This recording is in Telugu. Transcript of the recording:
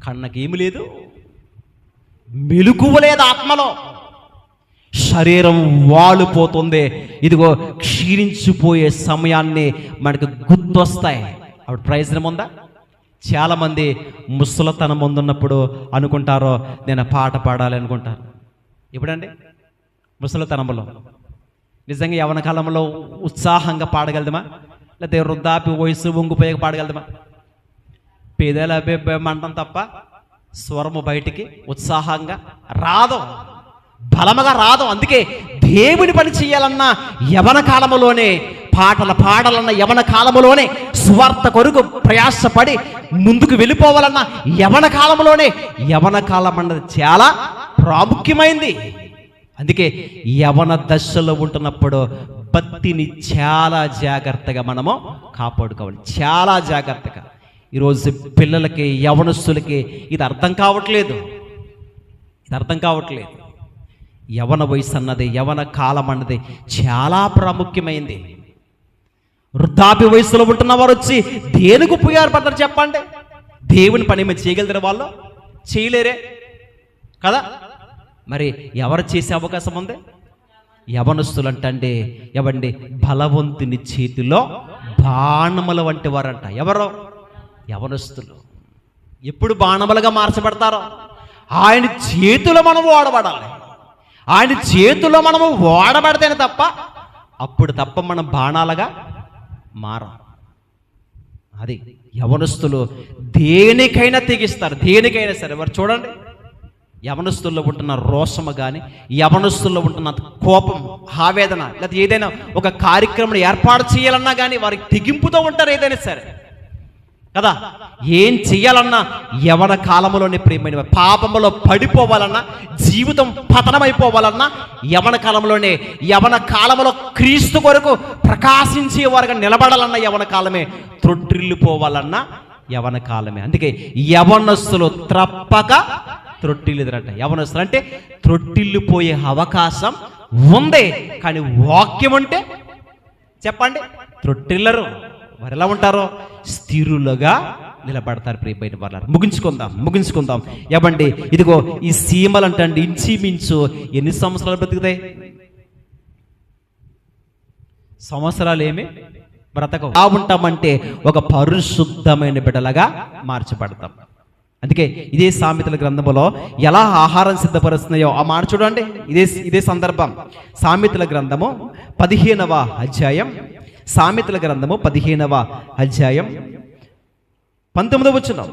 కన్నకేమి లేదు, మెలకువ లేదు ఆత్మలో, శరీరం వాలిపోతుంది. ఇదిగో క్షీణించిపోయే సమయాన్ని మనకు గుర్తొస్తాయి. అప్పుడు ప్రయోజనం ఉందా? చాలామంది ముసలతనం ముందున్నప్పుడు అనుకుంటారో నేను పాట పాడాలి అనుకుంటారు. ఎప్పుడండి? ముసలితనంలో. నిజంగా యవన కాలంలో ఉత్సాహంగా పాడగలదమా? లేకపోతే వృద్ధాప్య వయసు వంగిపోయాక పాడగలదమా? పేదల మంటం తప్ప స్వరము బయటికి ఉత్సాహంగా రాదు, బలముగా రాదు. అందుకే దేవుని పని చేయాలన్నా యవన కాలములోనే, పాటలు పాడాలన్న యవన కాలములోనే, స్వార్థ కొరకు ప్రయాసపడి ముందుకు వెళ్ళిపోవాలన్న యవన కాలంలోనే. యవన కాలం అన్నది చాలా ప్రాముఖ్యమైంది. అందుకే యవన దశలో ఉంటున్నప్పుడు భక్తిని చాలా జాగ్రత్తగా మనము కాపాడుకోవాలి, చాలా జాగ్రత్తగా. ఈరోజు పిల్లలకి, యవనస్తులకి ఇది అర్థం కావట్లేదు. యవన వయసు అన్నది, యవన కాలం అన్నది చాలా ప్రాముఖ్యమైంది. వృద్ధాప్య వయసులో ఉంటున్న వారు వచ్చి దేనికి ఉపయోగపడతారు చెప్పండి? దేవుని పని ఏమైనా చేయగలుగుతారు? వాళ్ళు చేయలేరే కదా. మరి ఎవరు చేసే అవకాశం ఉంది? యవనస్తులు అంటండి, ఎవండి, బలవంతుని చేతిలో బాణముల వంటి వారంట. ఎవరో యవనస్తులు ఎప్పుడు బాణములుగా మార్చబడతారో ఆయన చేతిలో మనం ఓడబడాలి. ఆయన చేతిలో మనము ఓడబడితేనే తప్ప, అప్పుడు తప్ప మనం బాణాలుగా మారం. అది యవనస్తులు దేనికైనా తెగిస్తారు, దేనికైనా సరే. మరి చూడండి, యవనస్తుల్లో ఉంటున్న రోషము కానీ, యవనస్తుల్లో ఉంటున్న కోపం, ఆవేదన, లేదా ఏదైనా ఒక కార్యక్రమం ఏర్పాటు చేయాలన్నా కానీ వారికి తెగింపుతో ఉంటారు. ఏదైనా సరే కదా. ఏం చెయ్యాలన్నా యవన కాలంలోనే ప్రియమైన, పాపములో పడిపోవాలన్నా, జీవితం పతనమైపోవాలన్నా యవన కాలంలోనే. యవన కాలంలో క్రీస్తు కొరకు ప్రకాశించే వారుగా నిలబడాలన్నా యవన కాలమే. త్రొట్టిల్లిపోవాలన్నా యవన కాలమే. అందుకే యవనస్తులు త్రప్పక త్రొట్టిల్లిదరంట. యవనస్తులు అంటే త్రొట్టిల్లిపోయే అవకాశం ఉంది. కానీ వాక్యం అంటే చెప్పండి, త్రొట్టిల్లరు. వారు ఎలా ఉంటారో స్థిరులుగా నిలబడతారు. ప్రియమైన వాళ్ళారు, ముగించుకుందాం. ఏమండి, ఇదిగో ఈ సీమలు అంటండి ఇంచుమించు ఎన్ని సంవత్సరాలు బ్రతుకుతాయి? సంవత్సరాలు ఏమి బ్రతక. ఉంటామంటే ఒక పరిశుద్ధమైన బిడ్డలుగా మార్చబడతాం. అందుకే ఇదే సామెతల గ్రంథంలో ఎలా ఆహారం సిద్ధపరుస్తున్నాయో ఆ మాట చూడండి. ఇదే సందర్భం. సామెతల గ్రంథము 15వ అధ్యాయం, సామెతల గ్రంథము 15వ అధ్యాయం 19వ వచనం.